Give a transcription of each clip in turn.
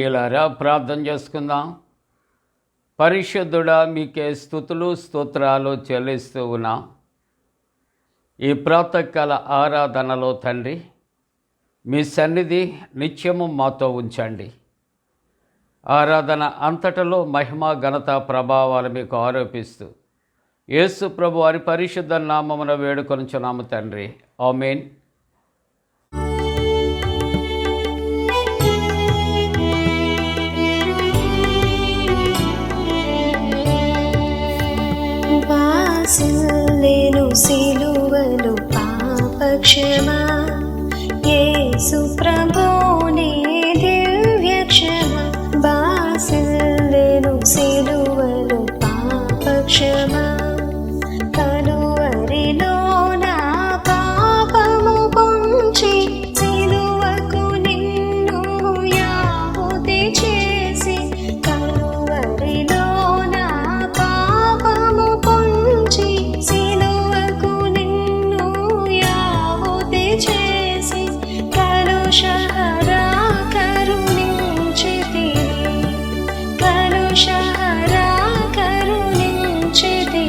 ప్రియులారా, ప్రార్థన చేసుకుందాం. పరిశుద్ధుడా, మీకే స్తుతులు స్తోత్రాలు చెల్లిస్తూ ఉన్నాం. ఈ ప్రాతకాల ఆరాధనలో తండ్రి, మీ సన్నిధి నిత్యము మాతో ఉంచండి. ఆరాధన అంతటలో మహిమ ఘనత ప్రభావాలు మీకు ఆరోపిస్తూ యేసు ప్రభు వారి పరిశుద్ధ నామమున వేడుకొనుచున్నాము తండ్రి. ఆమేన్. వాసిల్లెను సిలువలో పాపక్షమా, యేసు ప్రభుని దివ్య క్షమ. వాసిల్లెను సిలువలో పాపక్షమా, కలువరిలో నా పాపము పొంచి సిలువకు నిన్ను యాహుతి చేసి, కలువరిలో నా పాపము పొంచి సిలువకు నిన్ను యాహుతి చేసి, కలుషహరా కరుణించితివి, కలుషహరా కరుణించితివి.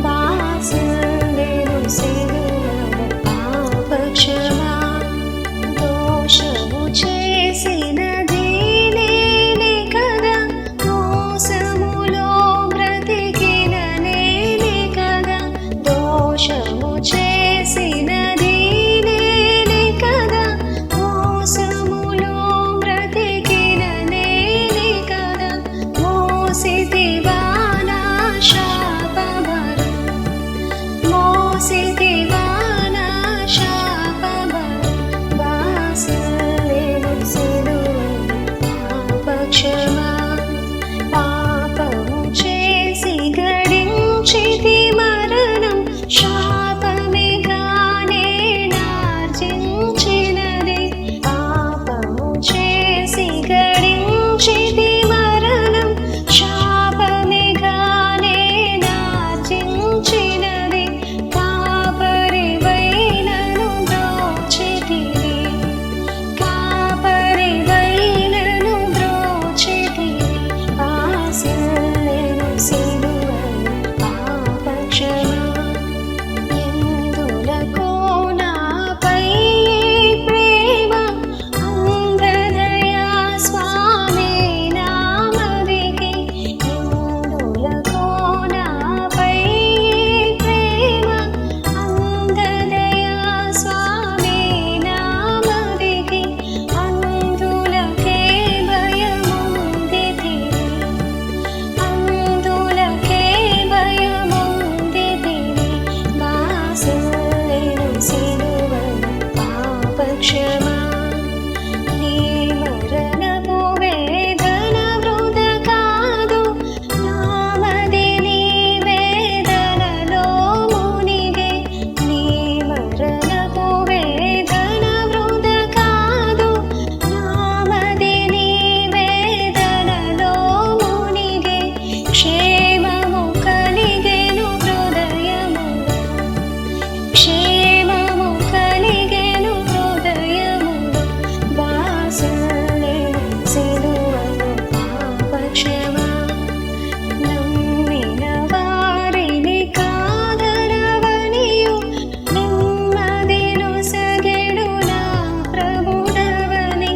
వాసిల్లెను సిలువలో పాపక్షమా, దోషము చేసినది నేనే కదా, మోసములో బ్రతికిన నేనే కదా, దోషము చేసినది నేనే కదా, మోసములో బ్రతికిన నేనే కదా. మోసితివా నా శాపభారం, మోసితివా నా శాపభారం. వాసిల్లెను సిలువలో పాపక్షమా, పాపము చేసి గడించితి మరణం, శాపమేగానే నార్జించినది. పాపము చేసి గడించితి మరణం, శాపమేగానే నార్జించినది. కాపరివై నన్ను బ్రోచితివి, కాపరివై నన్ను బ్రోచితివి. వాసిల్లెను సిలువలో పాపక్షమా, ఎందులకో నాపై ప్రేమ, అంధదయా స్వామి నామదికి. ఎందులకో నాపై ప్రేమ, అంధదయా స్వామి నామదికి. అందులకే భయముందితివి, అందులకే భయముందితివి. వాసిల్లెను సిలువలో పాపక్షమా, నీ మరణపు వేదన వృథ కాదు, నామది నీ వేదనలో మునిగే. నీ మరణపు వేదన వృథ కాదు, నామది నీ వేదనలో మునిగే. క్షేమము కలిగెను హృదయములో, క్షేమము కలిగెను హృదయములో. వాసిల్లెను సిలువలో పాపక్షమా, నమ్మిన వారిని కాదనవనియు, నెమ్మదిను సగెడు నా ప్రభుడవని.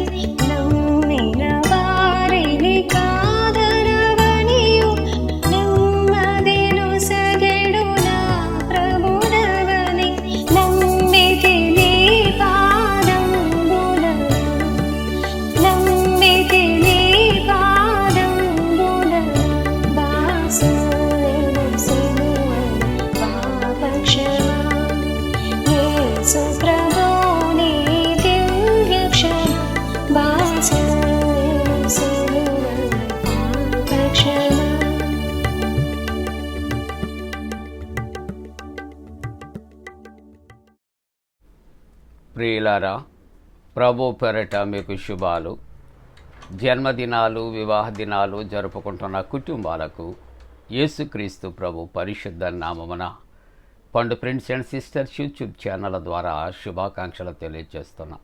నమ్మిన వారిని కాదనవనియు, నెమ్మదిను సగెడు నా ప్రభుడవని. నమ్మితి నీ పాదంబులను, నమ్మితి నీ పాదంబులను. వాసిల్లెను సిలువలో పాపక్షమా, యేసు ప్రభుని దివ్య క్షమ. వాసిల్లెను సిలువలో పాపక్షమా. ప్రియులారా, ప్రభు పేరట మీకు శుభాలు. జన్మదినాలు, వివాహ దినాలు జరుపుకుంటున్న కుటుంబాలకు యేసుక్రీస్తు ప్రభు పరిశుద్ధ నామమున పండు friends and sisters YouTube channel ద్వారా శుభాకాంక్షలు తెలియజేస్తున్నాం.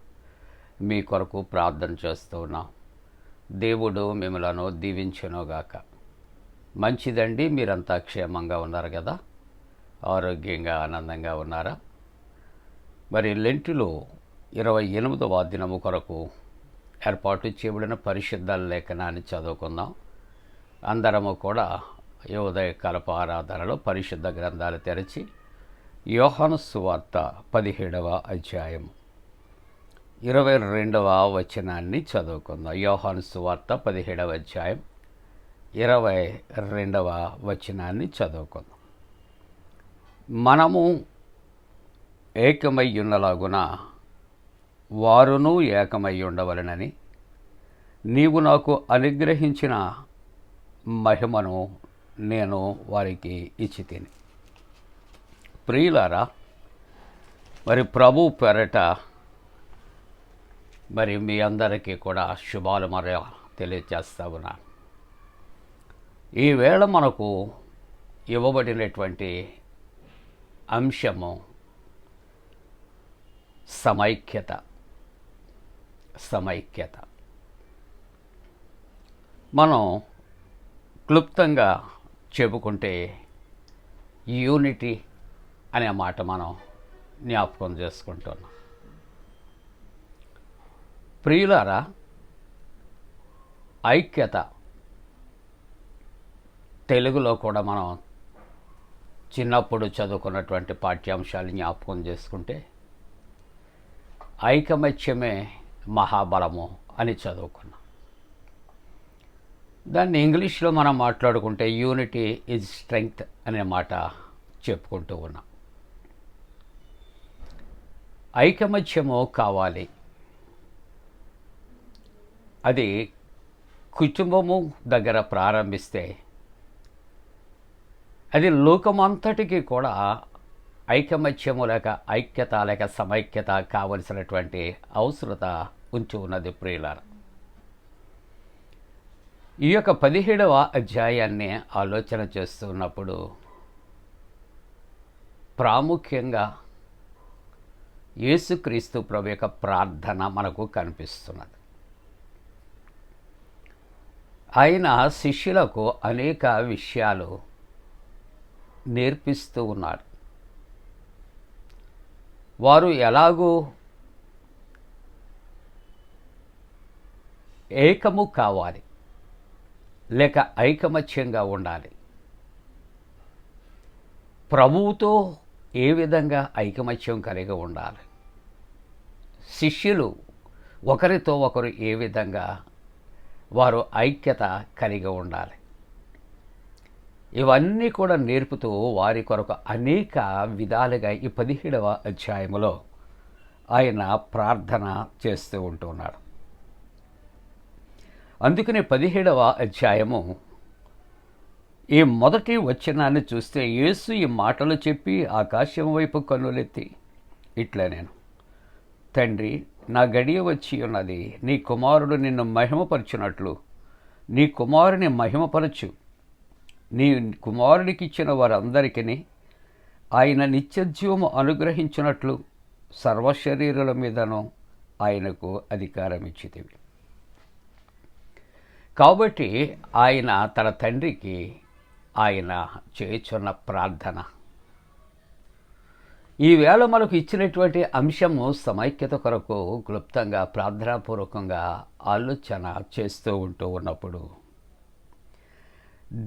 మీ కొరకు ప్రార్థన చేస్తూ ఉన్నాం. దేవుడు మిమ్మలను దీవించునుగాక. మంచిదండి, మీరంతా క్షేమంగా ఉన్నారు కదా, ఆరోగ్యంగా ఆనందంగా ఉన్నారా? మరి లెంటులో 28వ దినము కొరకు ఏర్పాటు చేయబడిన పరిశుద్ధ లేఖనాన్ని చదువుకుందాం. అందరము కూడా ఈ ఉదయకాలపు ఆరాధనలో పరిశుద్ధ గ్రంథాలు తెరచి యోహాను సువార్త 17వ అధ్యాయం 22వ వచనాన్ని చదువుకుందాం. యోహాను సువార్త 17వ అధ్యాయం 22వ వచనాన్ని చదువుకుందాం. మనము ఏకమై ఉన్నలాగున వారును ఏకమై ఉండవలెనని నీవు నాకు అనుగ్రహించిన మహిమను నేను వారికి ఇచ్చి తిని. ప్రియులారా, మరి ప్రభు పేరట మరి మీ అందరికీ కూడా శుభాలు మరి తెలియజేస్తా ఉన్నాను. ఈవేళ మనకు ఇవ్వబడినటువంటి అంశము సమైక్యత. మనం క్లుప్తంగా చెప్పుకుంటే యూనిటీ అనే మాట మనం జ్ఞాపకం చేసుకుంటున్నాం. ప్రియులారా, ఐక్యత తెలుగులో కూడా మనం చిన్నప్పుడు చదువుకున్నటువంటి పాఠ్యాంశాలు జ్ఞాపకం చేసుకుంటే ఐకమత్యమే మహాబలము అని చదువుకున్నాం. దాన్ని ఇంగ్లీష్లో మనం మాట్లాడుకుంటే యూనిటీ ఈజ్ స్ట్రెంగ్త్ అనే మాట చెప్పుకుంటూ ఉన్నాం. ఐకమత్యము కావాలి. అది కుటుంబము దగ్గర ప్రారంభిస్తే అది లోకమంతటికి కూడా ఐకమత్యము లేక ఐక్యత లేక సమైక్యత కావలసినటువంటి అవసరత ఉంచి ఉన్నది. ప్రియులారా, ఈ యొక్క 17వ అధ్యాయాన్ని ఆలోచన చేస్తున్నప్పుడు ప్రాముఖ్యంగా యేసుక్రీస్తు ప్రభు యొక్క ప్రార్థన మనకు కనిపిస్తున్నది. ఆయన శిష్యులకు అనేక విషయాలు నేర్పిస్తూ ఉన్నాడు. వారు ఎలాగూ ఏకము కావాలి లేక ఐకమత్యంగా ఉండాలి, ప్రభువుతో ఏ విధంగా ఐకమత్యం కలిగి ఉండాలి, శిష్యులు ఒకరితో ఒకరు ఏ విధంగా వారు ఐక్యత కలిగి ఉండాలి, ఇవన్నీ కూడా నేర్పుతూ వారి కొరకు అనేక విధాలుగా ఈ 17వ అధ్యాయములో ఆయన ప్రార్థన చేస్తూ ఉంటున్నాడు. అందుకని 17వ అధ్యాయము ఈ మొదటి వచనాన్ని చూస్తే యేసు ఈ మాటలు చెప్పి ఆకాశం వైపు కన్నులెత్తి ఇట్లా నేను తండ్రి, నా గడియ వచ్చి ఉన్నది. నీ కుమారుడు నిన్ను మహిమపరచునట్లు నీ కుమారుని మహిమపరచు. నీ కుమారునికి ఇచ్చిన వారందరికీ ఆయన నిత్యజీవము అనుగ్రహించినట్లు సర్వశరీరుల మీదను ఆయనకు అధికారం ఇచ్చితివి. కాబట్టి ఆయన తన తండ్రికి ఆయన చేయుచున్న ప్రార్థన. ఈవేళ మనకు ఇచ్చినటువంటి అంశము సమైక్యత కొరకు క్లుప్తంగా ప్రార్థనాపూర్వకంగా ఆలోచన చేస్తూ ఉంటూ ఉన్నప్పుడు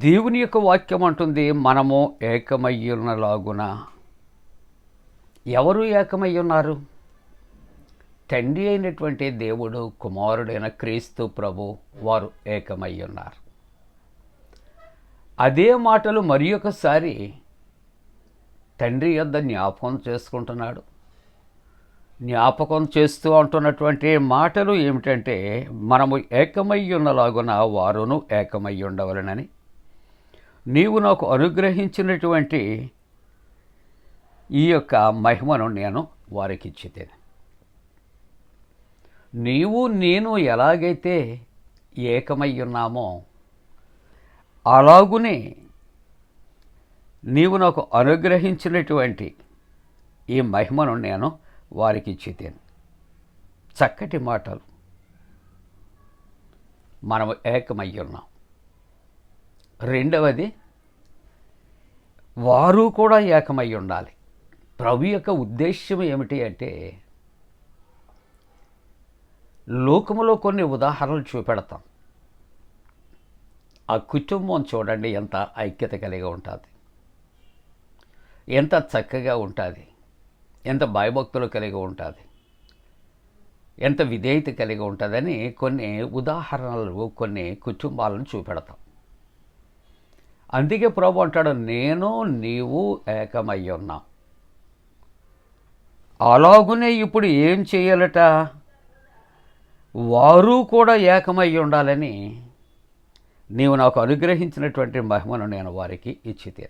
దేవుని యొక్క వాక్యం అంటుంది, మనము ఏకమయ్యున్నలాగున. ఎవరు ఏకమై ఉన్నారు? తండ్రి అయినటువంటి దేవుడు, కుమారుడైన క్రీస్తు ప్రభు, వారు ఏకమై ఉన్నారు. అదే మాటలు మరి ఒకసారి తండ్రి యొద్ద జ్ఞాపకం చేసుకుంటున్నాడు. జ్ఞాపకం చేస్తూ అంటున్నటువంటి మాటలు ఏమిటంటే, మనము ఏకమై ఉన్నలాగున వారును ఏకమై ఉండవలెనని నీవు నాకు అనుగ్రహించినటువంటి ఈ యొక్క మహిమను నేను వారికి ఇచ్చితేనే. నీవు నేను ఎలాగైతే ఏకమై ఉన్నామో అలాగునే నీవు నాకు అనుగ్రహించినటువంటి ఈ మహిమను నేను వారికి ఇచ్చితేను. చక్కటి మాటలు. మనం ఏకమై ఉన్నాం. రెండవది, వారు కూడా ఏకమై ఉండాలి. ప్రభు యొక్క ఉద్దేశ్యం ఏమిటి అంటే, లోకములో కొన్ని ఉదాహరణలు చూపెడతాం. ఆ కుటుంబం చూడండి ఎంత ఐక్యత కలిగి ఉంటుంది, ఎంత చక్కగా ఉంటుంది, ఎంత భయభక్తులు కలిగి ఉంటుంది, ఎంత విధేయత కలిగి ఉంటుందని కొన్ని ఉదాహరణలు, కొన్ని కుటుంబాలను చూపెడతాం. అందుకే ప్రభు అంటాడు, నేను నీవు ఏకమై ఉన్నాం. అలాగునే ఇప్పుడు ఏం చేయాలట, వారు కూడా ఏకమై ఉండాలని నీవు నాకు అనుగ్రహించినటువంటి మహిమను నేను వారికి ఇచ్చితే.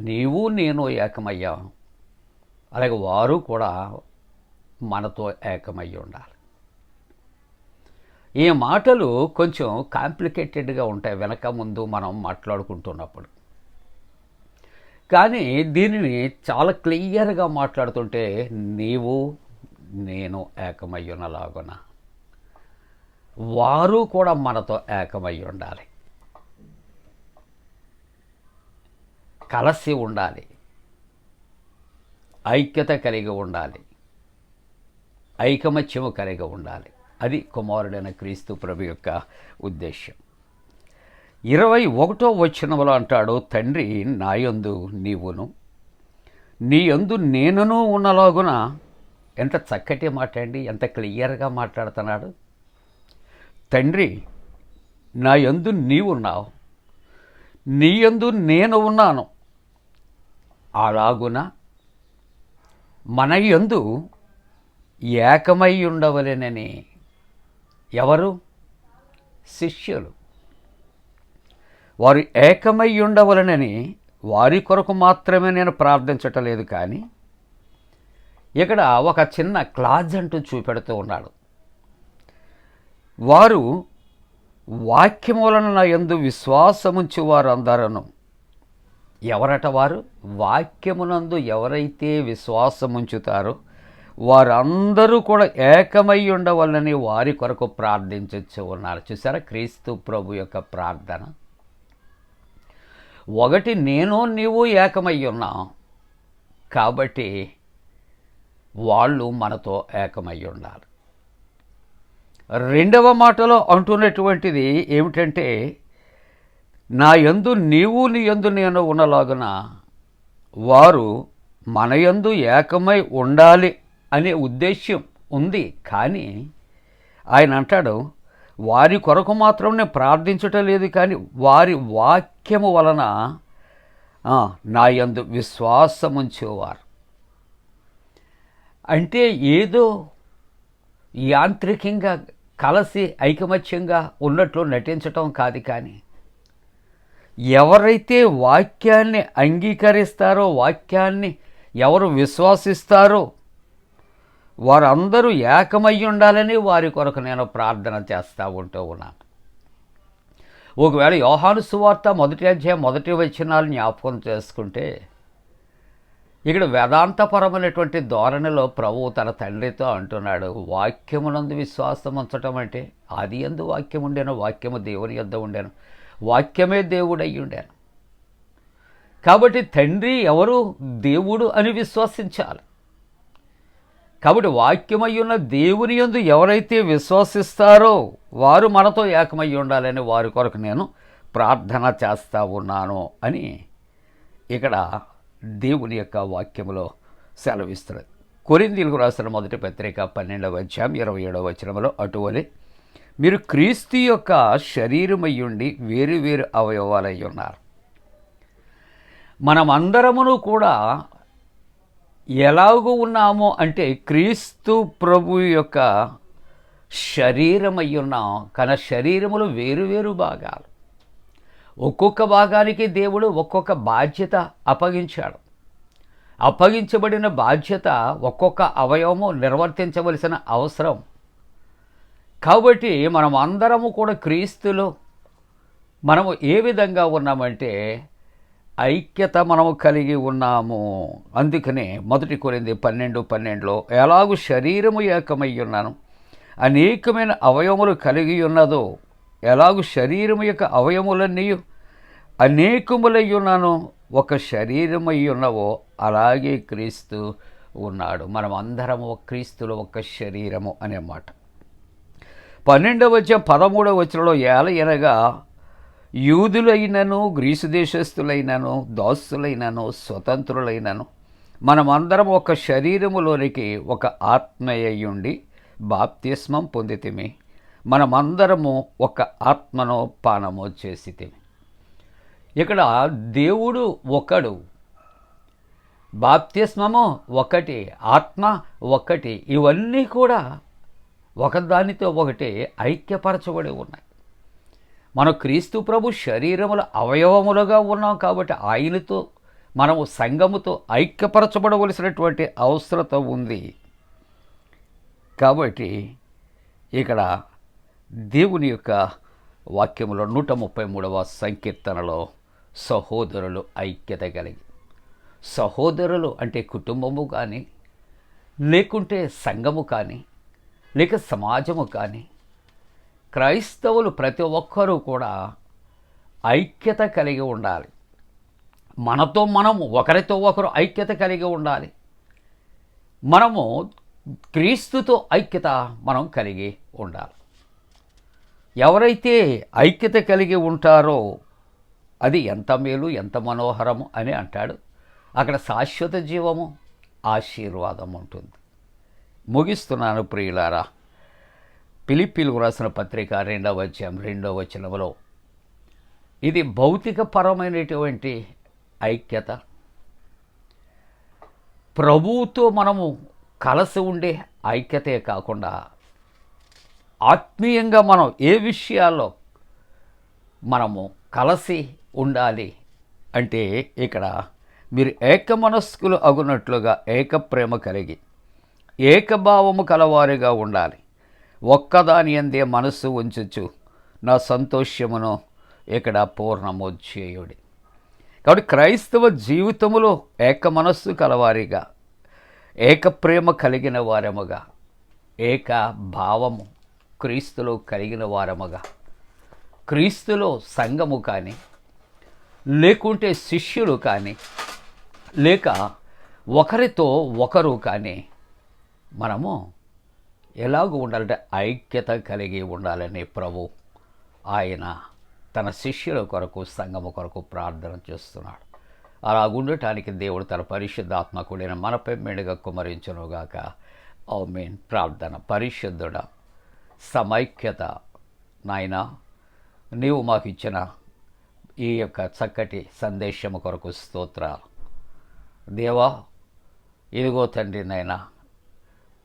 నీవు నేను ఏకమయ్యాం, అలాగే వారు కూడా మనతో ఏకమై ఉండాలి. ఈ మాటలు కొంచెం కాంప్లికేటెడ్గా ఉంటాయి వెనక ముందు మనం మాట్లాడుకుంటున్నప్పుడు. కానీ దీనిని చాలా క్లియర్గా మాట్లాడుతుంటే, నీవు నేను ఏకమై ఉన్నలాగున వారు కూడా మనతో ఏకమై ఉండాలి, కలిసి ఉండాలి, ఐక్యత కలిగి ఉండాలి, ఐకమత్యము కలిగి ఉండాలి. అది కుమారుడైన క్రీస్తు ప్రభు యొక్క ఉద్దేశం. 21వ వచనంలో అంటాడు, తండ్రి నాయందు నీవును నీ యందు నేనును ఉన్నలాగున. ఎంత చక్కటి మాట అండి, ఎంత క్లియర్గా మాట్లాడుతున్నాడు. తండ్రి నా యందు నీవున్నావు, నీ యందు నేను ఉన్నాను, అలాగున మన యందు ఏకమై ఉండవలెనని. ఎవరు? శిష్యులు. వారు ఏకమై ఉండవలనని వారి కొరకు మాత్రమే నేను ప్రార్థించటం లేదు, కానీ ఇక్కడ ఒక చిన్న క్లాజ్ అంటూ చూపెడుతూ ఉన్నాడు. వారు వాక్యములను నా యందు విశ్వాసముంచి వారు అందరూ. ఎవరట వారు? వాక్యమునందు ఎవరైతే విశ్వాసముంచుతారో వారందరూ కూడా ఏకమై ఉండవలనని వారి కొరకు ప్రార్థించచ్చు ఉన్నారు. చూసారా క్రీస్తు ప్రభు యొక్క ప్రార్థన? ఒకటి, నేను నీవు ఏకమై ఉన్నాం కాబట్టి వాళ్ళు మనతో ఏకమై ఉండాలి. రెండవ మాటలో అంటున్నటువంటిది ఏమిటంటే, నా యందు నీవు నీ యందు నేను ఉన్నలాగున వారు మన యందు ఏకమై ఉండాలి అనే ఉద్దేశ్యం ఉంది. కానీ ఆయన అంటాడు, వారి కొరకు మాత్రం నేను ప్రార్థించటం లేదు, కానీ వారి వాక్యము వలన నా యందు విశ్వాసముంచేవారు. అంటే ఏదో యాంత్రికంగా కలిసి ఐకమత్యంగా ఉన్నట్లు నటించటం కాదు, కానీ ఎవరైతే వాక్యాన్ని అంగీకరిస్తారో, వాక్యాన్ని ఎవరు విశ్వాసిస్తారో వారందరూ ఏకమై ఉండాలని వారి కొరకు నేను ప్రార్థన చేస్తూ ఉంటూ ఉన్నాను. ఒకవేళ యోహాను సువార్త 1వ అధ్యాయం 1వ వచనాలు జ్ఞాపకం చేసుకుంటే, ఇక్కడ వేదాంతపరమైనటువంటి ధోరణిలో ప్రభువు తన తండ్రితో అంటున్నాడు, వాక్యమునందు విశ్వాసం ఉంచటం అంటే, ఆది యందు వాక్యం ఉండేను, వాక్యము దేవుని యొద్ద ఉండేను, వాక్యమే దేవుడై ఉండేను. కాబట్టి తండ్రి ఎవరు? దేవుడు అని విశ్వసించాలి. కాబట్టి వాక్యమై ఉన్న దేవుని యందు ఎవరైతే విశ్వసిస్తారో వారు మనతో ఏకమై ఉండాలని వారి కొరకు నేను ప్రార్థన చేస్తూ ఉన్నాను అని ఇక్కడ దేవుని యొక్క వాక్యములో సెలవిస్తున్నది. కొరింథీయులకు రాసిన 1వ పత్రిక 12వ అధ్యాయం 27వ వచనంలో, అటువలే మీరు క్రీస్తు యొక్క శరీరమయ్యుండి వేరు వేరు అవయవాలై ఉన్నారు. మనమందరమును కూడా ఎలాగూ ఉన్నామో అంటే క్రీస్తు ప్రభు యొక్క శరీరమై ఉన్నాం. కానీ శరీరములు వేరువేరు భాగాలు. ఒక్కొక్క భాగానికి దేవుడు ఒక్కొక్క బాధ్యత అప్పగించాడు. అప్పగించబడిన బాధ్యత ఒక్కొక్క అవయవము నిర్వర్తించవలసిన అవసరం. కాబట్టి మనం అందరము కూడా క్రీస్తులో మనము ఏ విధంగా ఉన్నామంటే ఐక్యత మనము కలిగి ఉన్నాము. అందుకనే 1 కొరింథీ 12:12లో ఎలాగూ శరీరము ఏకమై ఉన్నాను, అనేకమైన అవయవములు కలిగి ఉన్నదో, ఎలాగూ శరీరము యొక్క అవయములన్నీ అనేకములై ఉన్నాను ఒక శరీరమై ఉన్నవో, అలాగే క్రీస్తు ఉన్నాడు. మనం అందరము క్రీస్తులో ఒక శరీరము అనే మాట. 12వ అధ్యాయం 13వ వచనంలో ఏలయనగా యూదులైనను, గ్రీసు దేశస్థులైనను, దాసులైనను, స్వతంత్రులైనను మనమందరం ఒక శరీరములోనికి ఒక ఆత్మయ్యుండి బాప్తిస్మం పొందితిమి. మనమందరము ఒక ఆత్మను పానము చేసితిమి. ఇక్కడ దేవుడు ఒకడు, బాప్తిస్మము ఒకటి, ఆత్మ ఒకటి. ఇవన్నీ కూడా ఒకదానితో ఒకటి ఐక్యపరచబడి ఉన్నాయి. మనం క్రీస్తు ప్రభు శరీరముల అవయవములుగా ఉన్నాం కాబట్టి ఆయనతో మనము సంఘముతో ఐక్యపరచబడవలసినటువంటి అవసరత ఉంది. కాబట్టి ఇక్కడ దేవుని యొక్క వాక్యములో 133వ సంకీర్తనలో సహోదరులు ఐక్యత కలిగి, సహోదరులు అంటే కుటుంబము కానీ, లేకుంటే సంఘము కానీ, లేక సమాజము కానీ, క్రైస్తవులు ప్రతి ఒక్కరూ కూడా ఐక్యత కలిగి ఉండాలి. మనతో మనము ఒకరితో ఒకరు ఐక్యత కలిగి ఉండాలి. మనము క్రీస్తుతో ఐక్యత మనం కలిగి ఉండాలి. ఎవరైతే ఐక్యత కలిగి ఉంటారో అది ఎంత మేలు, ఎంత మనోహరము అని అంటాడు. అక్కడ శాశ్వత జీవము, ఆశీర్వాదం ఉంటుంది. ముగిస్తున్నాను ప్రియులారా. ఫిలిప్పీలకు రాసిన పత్రిక 2వ అధ్యాయం 2వ వచనములో ఇది భౌతిక పరమైనటువంటి ఐక్యత. ప్రభువుతో మనము కలిసి ఉండే ఐక్యతే కాకుండా ఆత్మీయంగా మనం ఏ విషయాల్లో మనము కలిసి ఉండాలి అంటే, ఇక్కడ మీరు ఏకమనస్కులు అగునట్లుగా ఏక ప్రేమ కలిగి ఏకభావము కలవారిగా ఉండాలి. ఒక్కదాని యందే మనస్సు ఉంచుచు నా సంతోషమును ఇక్కడ పూర్ణము చేయుడి. కాబట్టి క్రైస్తవ జీవితములో ఏక మనస్సు కలవారిగా, ఏక ప్రేమ కలిగిన వారముగా, ఏక భావము క్రీస్తులో కలిగిన వారముగా, క్రీస్తులో సంఘము కానీ, లేకుంటే శిష్యులు కానీ, లేక ఒకరితో ఒకరు కానీ మనము ఎలాగూ ఉండాలంటే ఐక్యత కలిగి ఉండాలని ప్రభు ఆయన తన శిష్యుల కొరకు, సంఘము కొరకు ప్రార్థన చేస్తున్నాడు. అలా ఉండటానికి దేవుడు తన పరిశుద్ధాత్మకుడైన మనపై మెండుగా కుమరించునుగాక. ఆమేన్. ప్రార్థన. పరిశుద్ధుడా, సమైక్యత నాయనా, నీవు మాకు ఇచ్చిన ఈ యొక్క చక్కటి సందేశము కొరకు స్తోత్రాలు దేవా. ఇదిగో తండ్రి నాయనా,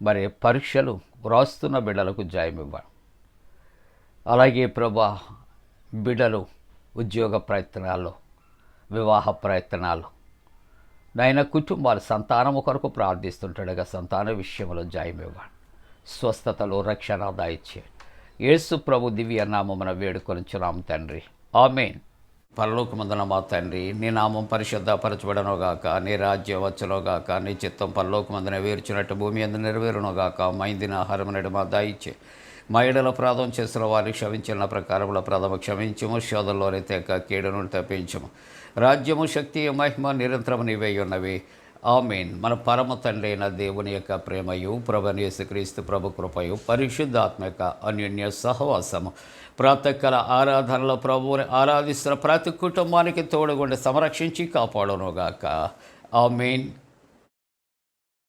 మరి పరీక్షలు వ్రాస్తున్న బిడ్డలకు జయమివ్వండి. అలాగే ప్రభా, బిడ్డలు ఉద్యోగ ప్రయత్నాలు, వివాహ ప్రయత్నాలు, నాయన కుటుంబాలు, సంతానము కొరకు ప్రార్థిస్తుంటాడుగా సంతాన విషయంలో జయమివ్వండి. స్వస్థతలో రక్షణ దాయిచ్చే యేసు ప్రభు దివ్య నామమున వేడుకొనుచున్నాం తండ్రి. ఆమేన్. పరలోకమందున మా తండ్రి, నీ నామం పరిశుద్ధపరచబడనుగాక, నీ రాజ్యం వచ్చునుగాక, నీ చిత్తం పరలోకమందున వేర్చినట్టు భూమి అందు నెరవేరునుగాక. మా ఇందిన ఆహారం నేడు మా దాయిచ్చే, మా ఏడల అపరాధం చేసిన వారిని క్షమించిన ప్రకారముల అపరాధము క్షమించము, శోధంలోనే తెక్క కీడును తప్పించము. రాజ్యము, శక్తి, మహిమ నిరంతరము నీవే ఉన్నవి. ఆమేన్. మన పరమ తండ్రి అయిన దేవుని యొక్క ప్రేమయు, ప్రభువైన యేసుక్రీస్తు ప్రభు కృపయు, పరిశుద్ధాత్మ యొక్క అన్యోన్య సహవాసము, ప్రాతకాల ఆరాధనలో ప్రభువుని ఆరాధిస్తున్న ప్రతి కుటుంబానికి తోడుగుండి సంరక్షించి కాపాడునుగాక. ఆమేన్.